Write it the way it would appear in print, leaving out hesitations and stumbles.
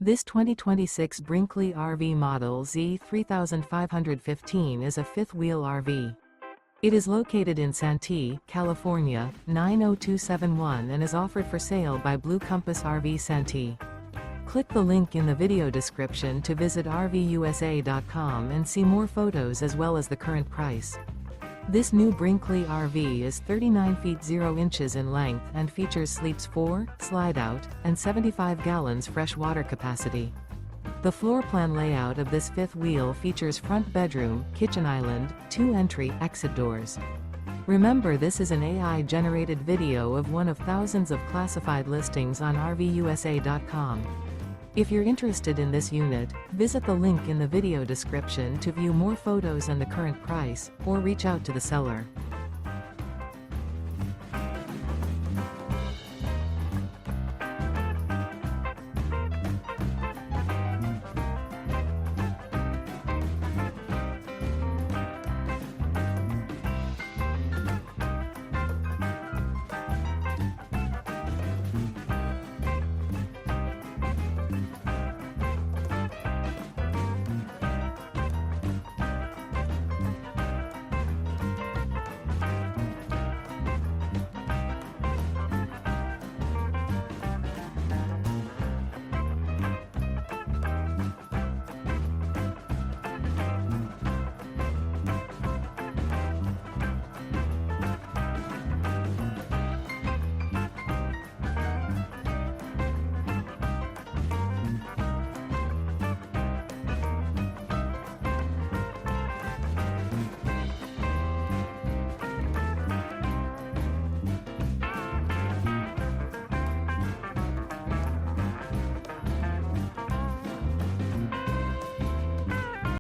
This 2026 Brinkley RV Model Z 3515 is a fifth-wheel RV. It is located in Santee, California, 90271 and is offered for sale by Blue Compass RV Santee. Click the link in the video description to visit RVUSA.com and see more photos as well as the current price. This new Brinkley RV is 39 feet 0 inches in length and features sleeps 4, slide-out, and 75 gallons fresh water capacity. The floor plan layout of this fifth wheel features front bedroom, kitchen island, 2 entry/exit doors. Remember, this is an AI-generated video of one of thousands of classified listings on RVUSA.com. If you're interested in this unit, visit the link in the video description to view more photos and the current price, or reach out to the seller.